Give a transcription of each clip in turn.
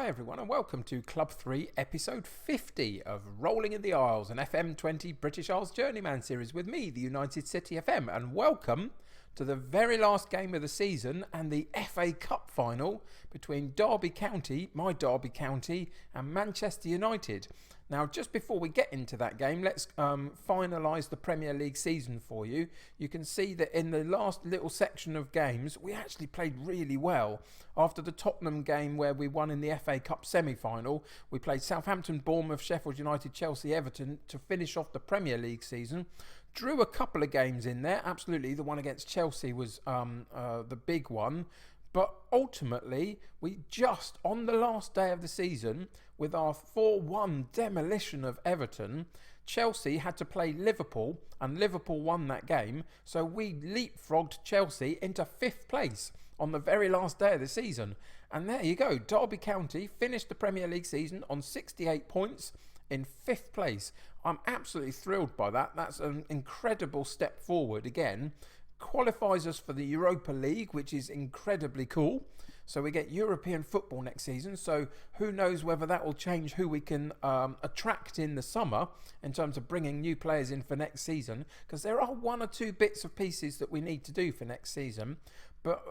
Hi everyone and welcome to Club 3 episode 50 of Rolling in the Isles, an FM20 British Isles Journeyman series with me, the United City FM, and welcome to the very last game of the season and the FA Cup final between Derby County, my Derby County, and Manchester United. Now, just before we get into that game, let's finalise the Premier League season for you. You can see that in the last little section of games, we actually played really well. After the Tottenham game where we won in the FA Cup semi-final, we played Southampton, Bournemouth, Sheffield United, Chelsea, Everton to finish off the Premier League season. Drew a couple of games in there, absolutely. The one against Chelsea was the big one. But ultimately, we just, on the last day of the season, with our 4-1 demolition of Everton, Chelsea had to play Liverpool, and Liverpool won that game. So we leapfrogged Chelsea into 5th place on the very last day of the season. And there you go, Derby County finished the Premier League season on 68 points in 5th place. I'm absolutely thrilled by that. That's an incredible step forward again. Qualifies us for the Europa League, which is incredibly cool. So we get European football next season. So who knows whether that will change who we can attract in the summer in terms of bringing new players in for next season. Because there are one or two bits of pieces that we need to do for next season. But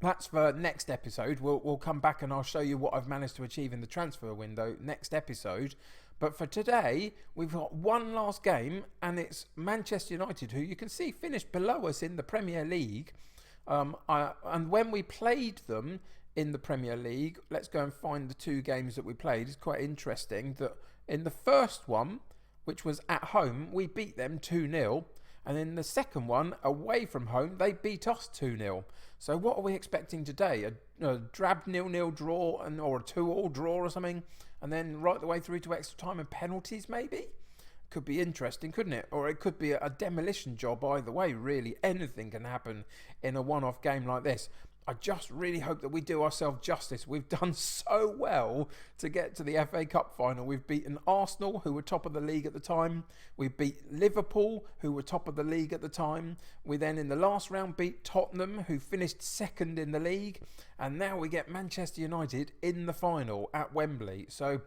that's for next episode. We'll come back and I'll show you what I've managed to achieve in the transfer window next episode. But for today, we've got one last game, and it's Manchester United, who you can see finished below us in the Premier League. And when we played them in the Premier League, let's go and find the two games that we played. It's quite interesting that in the first one, which was at home, we beat them 2-0. And in the second one, away from home, they beat us 2-0. So what are we expecting today? A drab 0-0 draw or a 2-2 draw or something? And then right the way through to extra time and penalties maybe? Could be interesting, couldn't it? Or it could be a demolition job either way, really. Anything can happen in a one-off game like this. I just really hope that we do ourselves justice. We've done so well to get to the FA Cup final. We've beaten Arsenal, who were top of the league at the time. We beat Liverpool, who were top of the league at the time. We then, in the last round, beat Tottenham, who finished second in the league. And now we get Manchester United in the final at Wembley. So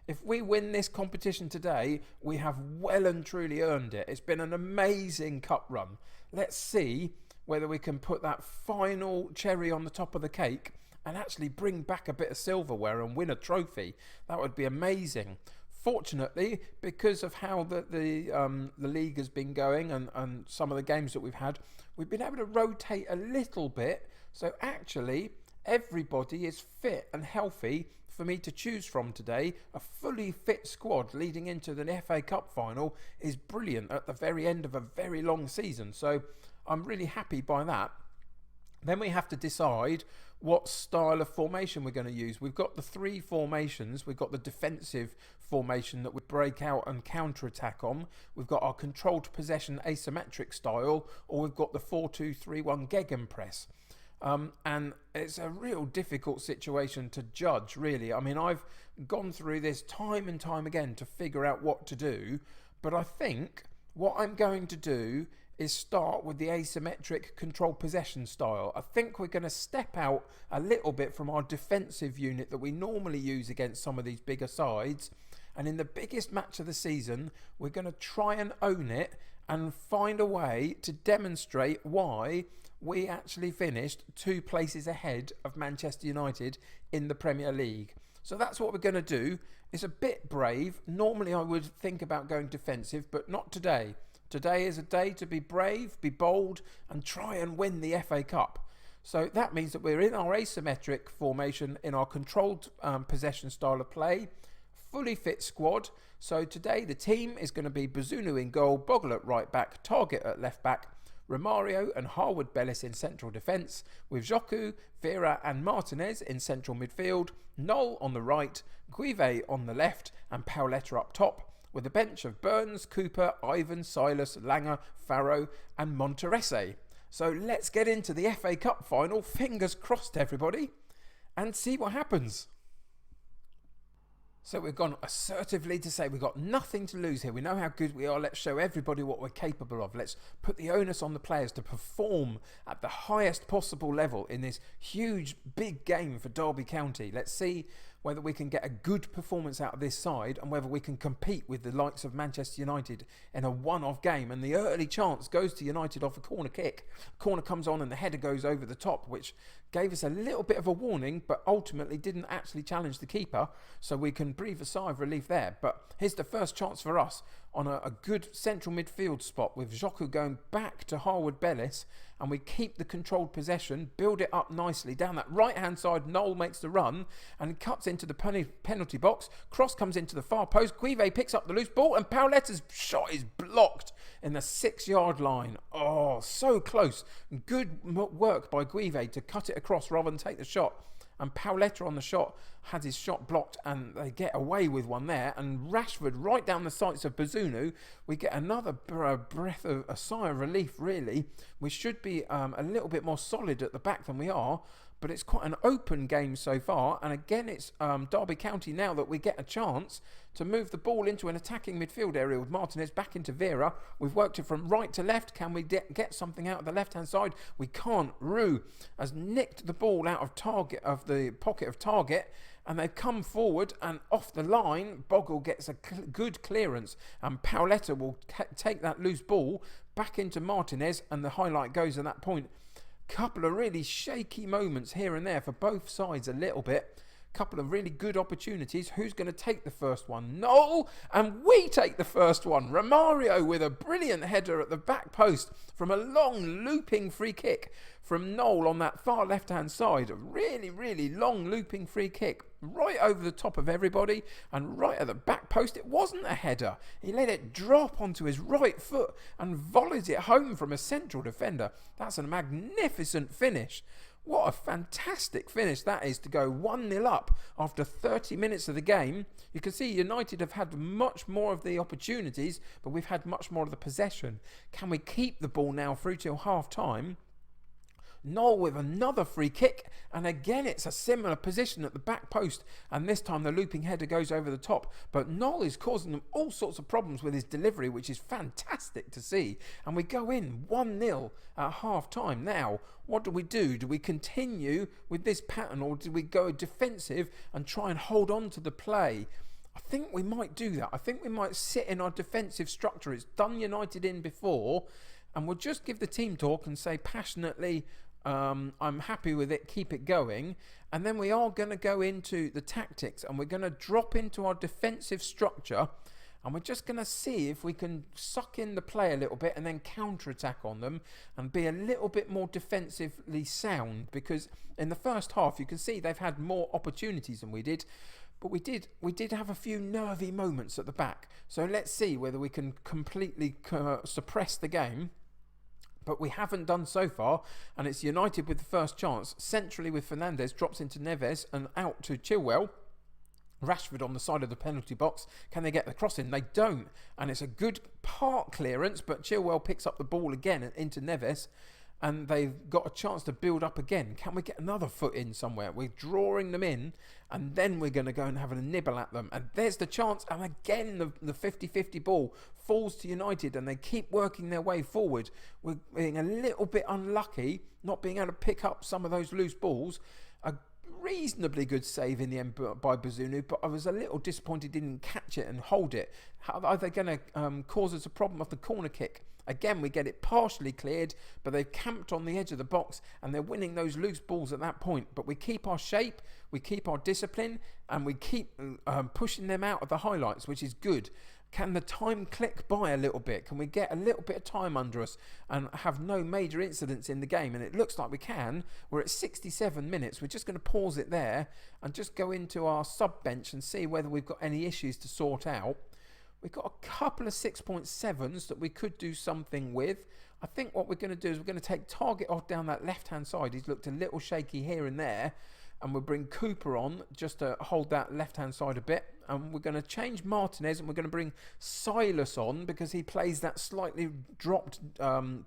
if we win this competition today, we have well and truly earned it. It's been an amazing cup run. Let's see whether we can put that final cherry on the top of the cake and actually bring back a bit of silverware and win a trophy. That would be amazing. Fortunately, because of how the league has been going and some of the games that we've had, we've been able to rotate a little bit. So actually, everybody is fit and healthy for me to choose from today. A fully fit squad leading into the FA Cup final is brilliant at the very end of a very long season. So I'm really happy by that. Then we have to decide what style of formation we're going to use. We've got the three formations. We've got the defensive formation that we break out and counter-attack on. We've got our controlled possession asymmetric style, or we've got the 4-2-3-1 gegenpress. And it's a real difficult situation to judge, really. I mean, I've gone through this time and time again to figure out what to do, but I think what I'm going to do is start with the asymmetric control possession style. I think we're going to step out a little bit from our defensive unit that we normally use against some of these bigger sides. And in the biggest match of the season, we're going to try and own it and find a way to demonstrate why we actually finished 2 places ahead of Manchester United in the Premier League. So that's what we're going to do. It's a bit brave. Normally I would think about going defensive, but not today. Today is a day to be brave, be bold, and try and win the FA Cup. So that means that we're in our asymmetric formation, in our controlled possession style of play, fully fit squad. So today the team is going to be Bazunu in goal, Bogle at right back, Target at left back, Romario and Harwood Bellis in central defence, with Joku, Vera and Martinez in central midfield, Knoll on the right, Guive on the left, and Paoletta up top, with a bench of Burns, Cooper, Ivan, Silas, Langer, Farrow and Monterese. So let's get into the FA Cup final, fingers crossed everybody, and see what happens. So we've gone assertively to say we've got nothing to lose here. We know how good we are. Let's show everybody what we're capable of. Let's put the onus on the players to perform at the highest possible level in this huge, big game for Derby County. Let's see whether we can get a good performance out of this side and whether we can compete with the likes of Manchester United in a one-off game. And the early chance goes to United off a corner kick. Corner comes on and the header goes over the top, which gave us a little bit of a warning, but ultimately didn't actually challenge the keeper, so we can breathe a sigh of relief there. But here's the first chance for us on a good central midfield spot with Joku going back to Harwood Bellis, and we keep the controlled possession, build it up nicely down that right hand side. Noel makes the run and cuts into the penalty box. Cross comes into the far post. Guive picks up the loose ball and Pauletta's shot is blocked in the 6-yard line. Oh, so close. Good work by Guive to cut it across rather than take the shot. And Pauletta on the shot had his shot blocked, and they get away with one there. And Rashford right down the sights of Bazunu. We get another breath of a sigh of relief, really. We should be a little bit more solid at the back than we are, but it's quite an open game so far. And again, it's Derby County now that we get a chance to move the ball into an attacking midfield area with Martinez back into Vera. We've worked it from right to left. Can we get something out of the left-hand side? We can't. Rue has nicked the ball out of the pocket of Target, and they've come forward and off the line. Bogle gets a good clearance, and Pauletta will take that loose ball back into Martinez, and the highlight goes at that point. Couple of really shaky moments here and there for both sides a little bit. Couple of really good opportunities. Who's going to take the first one? Noel, and we take the first one. Romario with a brilliant header at the back post from a long looping free kick from Noel on that far left-hand side. A really, really long looping free kick right over the top of everybody and right at the back post. It wasn't a header. He let it drop onto his right foot and volleys it home from a central defender. That's a magnificent finish. What a fantastic finish that is, to go 1-0 up after 30 minutes of the game. You can see United have had much more of the opportunities, but we've had much more of the possession. Can we keep the ball now through till half-time? Noel with another free kick, and again it's a similar position at the back post, and this time the looping header goes over the top, but Noel is causing them all sorts of problems with his delivery, which is fantastic to see. And we go in 1-0 at half time. Now what do? Do we continue with this pattern, or do we go defensive and try and hold on to the play? I think we might do that. I think we might sit in our defensive structure. It's done United in before, and we'll just give the team talk and say passionately, I'm happy with it, keep it going. And then we are going to go into the tactics, and we're going to drop into our defensive structure, and we're just going to see if we can suck in the play a little bit and then counter-attack on them and be a little bit more defensively sound, because in the first half you can see they've had more opportunities than we did. But we did have a few nervy moments at the back. So let's see whether we can completely suppress the game. But we haven't done so far, and it's United with the first chance. Centrally with Fernandez, drops into Neves and out to Chilwell. Rashford on the side of the penalty box. Can they get the cross in? They don't. And it's a good part clearance, but Chilwell picks up the ball again into Neves, and they've got a chance to build up again. Can we get another foot in somewhere? We're drawing them in, and then we're going to go and have a nibble at them. And there's the chance, and again the 50-50 ball falls to United, and they keep working their way forward. We're being a little bit unlucky, not being able to pick up some of those loose balls. A reasonably good save in the end by Bazunu, but I was a little disappointed he didn't catch it and hold it. How are they going to cause us a problem off the corner kick? Again, we get it partially cleared, but they've camped on the edge of the box, and they're winning those loose balls at that point. But we keep our shape, we keep our discipline, and we keep pushing them out of the highlights, which is good. Can the time click by a little bit? Can we get a little bit of time under us and have no major incidents in the game? And it looks like we can. We're at 67 minutes. We're just going to pause it there and just go into our sub bench and see whether we've got any issues to sort out. We've got a couple of 6.7s that we could do something with. I think what we're going to do is we're going to take Target off down that left-hand side. He's looked a little shaky here and there. And we'll bring Cooper on just to hold that left-hand side a bit. And we're going to change Martinez, and we're going to bring Silas on because he plays that slightly dropped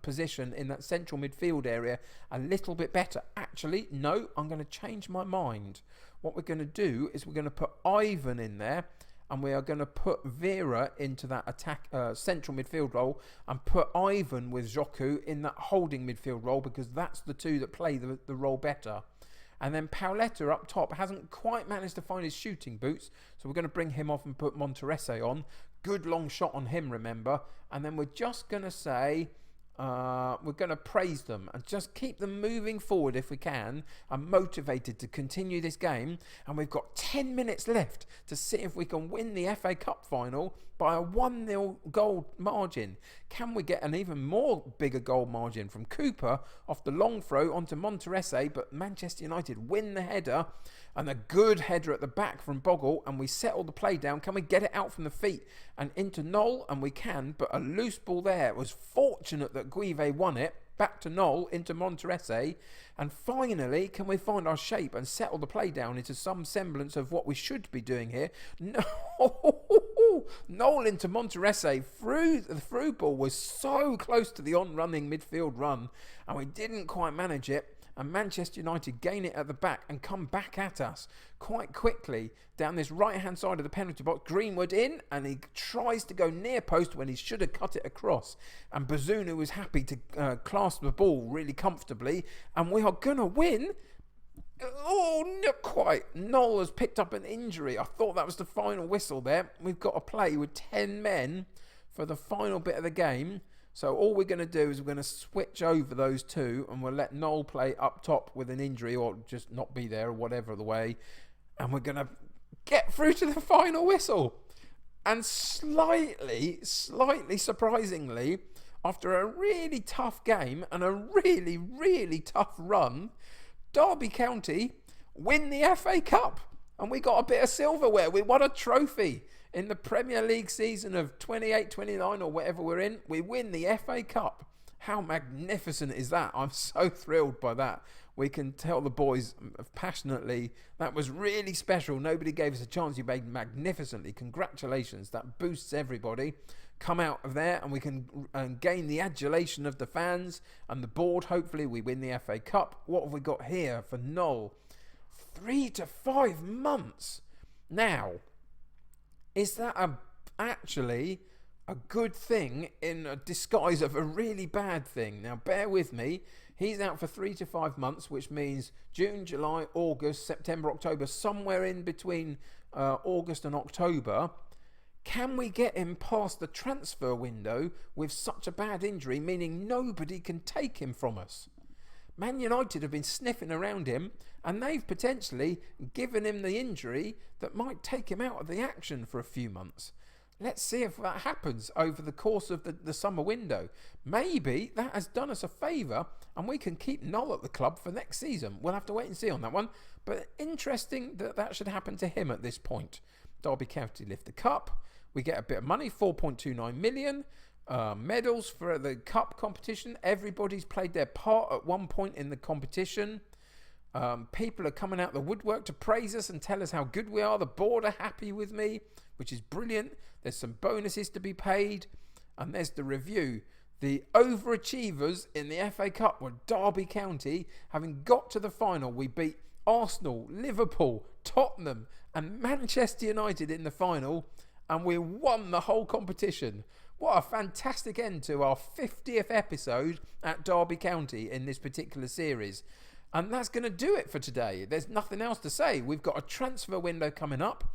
position in that central midfield area a little bit better. Actually, no, I'm going to change my mind. what we're going to do is we're going to put Ivan in there, and we are going to put Vera into that attack central midfield role, and put Ivan with Joku in that holding midfield role, because that's the two that play the role better. And then Pauletta up top hasn't quite managed to find his shooting boots, so we're going to bring him off and put Monterese on. Good long shot on him, remember. And then we're just going to say, we're going to praise them and just keep them moving forward if we can, and motivated to continue this game. And we've got 10 minutes left to see if we can win the FA Cup final by a 1-0 goal margin. Can we get an even more bigger goal margin from Cooper off the long throw onto Monterese, but Manchester United win the header, and a good header at the back from Bogle, and we settle the play down. Can we get it out from the feet and into Knoll? And we can, but a loose ball there. It was fortunate that Guive won it. Back to Knoll, into Monterese, and finally, can we find our shape and settle the play down into some semblance of what we should be doing here? No, Knoll into Monterese, the through ball was so close to the on-running midfield run, and we didn't quite manage it. And Manchester United gain it at the back and come back at us quite quickly down this right-hand side of the penalty box. Greenwood in, and he tries to go near post when he should have cut it across. And Bazunu was happy to clasp the ball really comfortably, and we are going to win. Oh, not quite. Knoll has picked up an injury. I thought that was the final whistle there. We've got to play with 10 men for the final bit of the game. So all we're going to do is we're going to switch over those two, and we'll let Knoll play up top with an injury, or just not be there, or whatever the way. And we're going to get through to the final whistle. And slightly surprisingly, after a really tough game and a really, really tough run, Derby County win the FA Cup. And we got a bit of silverware. We won a trophy. In the Premier League season of 28-29 or whatever we're in, we win the FA Cup. How magnificent is that? I'm so thrilled by that. We can tell the boys passionately, that was really special. Nobody gave us a chance. You played magnificently. Congratulations. That boosts everybody. Come out of there, and we can gain the adulation of the fans and the board. Hopefully we win the FA Cup. What have we got here for Knoll? 3 to 5 months. Now, is that actually a good thing in a disguise of a really bad thing? Now, bear with me. He's out for 3 to 5 months, which means June, July, August, September, October, somewhere in between August and October. Can we get him past the transfer window with such a bad injury, meaning nobody can take him from us? Man United have been sniffing around him, and they've potentially given him the injury that might take him out of the action for a few months. Let's see if that happens over the course of the summer window. Maybe that has done us a favour, and we can keep Knoll at the club for next season. We'll have to wait and see on that one. But interesting that should happen to him at this point. Derby County lift the cup. We get a bit of money, 4.29 million. Medals for the cup competition. Everybody's played their part at one point in the competition. People are coming out the woodwork to praise us and tell us how good we are. The board are happy with me, which is brilliant. There's some bonuses to be paid, and there's the review. The overachievers in the FA Cup were Derby County. Having got to the final, we beat Arsenal, Liverpool, Tottenham and Manchester United in the final, and we won the whole competition. What a fantastic end to our 50th episode at Derby County in this particular series. And that's going to do it for today. There's nothing else to say. We've got a transfer window coming up.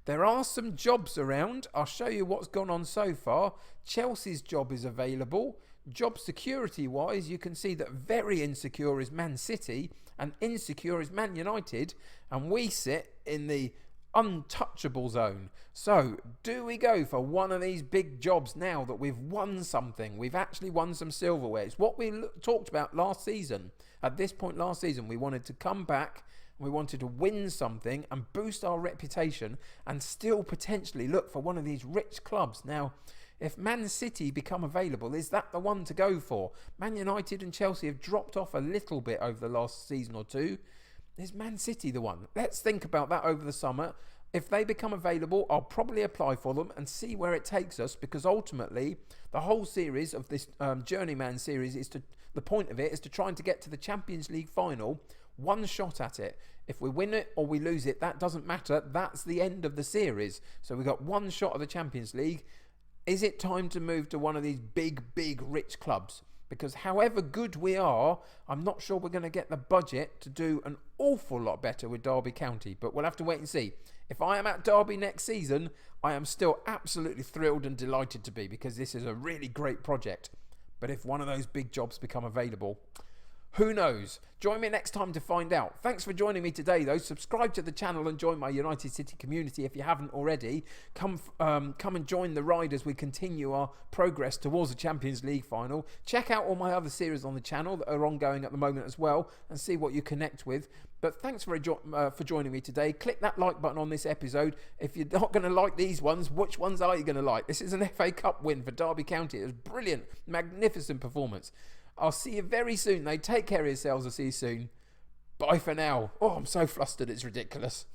There are some jobs around. I'll show you what's gone on so far. Chelsea's job is available. Job security wise, you can see that very insecure is Man City and insecure is Man United. And we sit in the untouchable zone. So do we go for one of these big jobs now that we've won something? We've actually won some silverware. It's what we talked about last season. At this point last season, we wanted to come back, we wanted to win something and boost our reputation and still potentially look for one of these rich clubs. Now, if Man City become available, is that the one to go for? Man United and Chelsea have dropped off a little bit over the last season or two. Is Man City the one? Let's think about that over the summer. If they become available, I'll probably apply for them and see where it takes us, because ultimately the whole series of this Journeyman series the point of it is to try to get to the Champions League final, one shot at it. If we win it or we lose it, that doesn't matter. That's the end of the series. So we've got one shot at the Champions League. Is it time to move to one of these big, rich clubs? Because however good we are, I'm not sure we're going to get the budget to do an awful lot better with Derby County. But we'll have to wait and see. If I am at Derby next season, I am still absolutely thrilled and delighted to be, because this is a really great project. But if one of those big jobs become available, who knows? Join me next time to find out. Thanks for joining me today, though. Subscribe to the channel and join my United City community if you haven't already. Come and join the ride as we continue our progress towards the Champions League final. Check out all my other series on the channel that are ongoing at the moment as well, and see what you connect with. But thanks for joining me today. Click that like button on this episode. If you're not going to like these ones, which ones are you going to like? This is an FA Cup win for Derby County. It was brilliant, magnificent performance. I'll see you very soon. Take care of yourselves. I'll see you soon. Bye for now. Oh, I'm so flustered. It's ridiculous.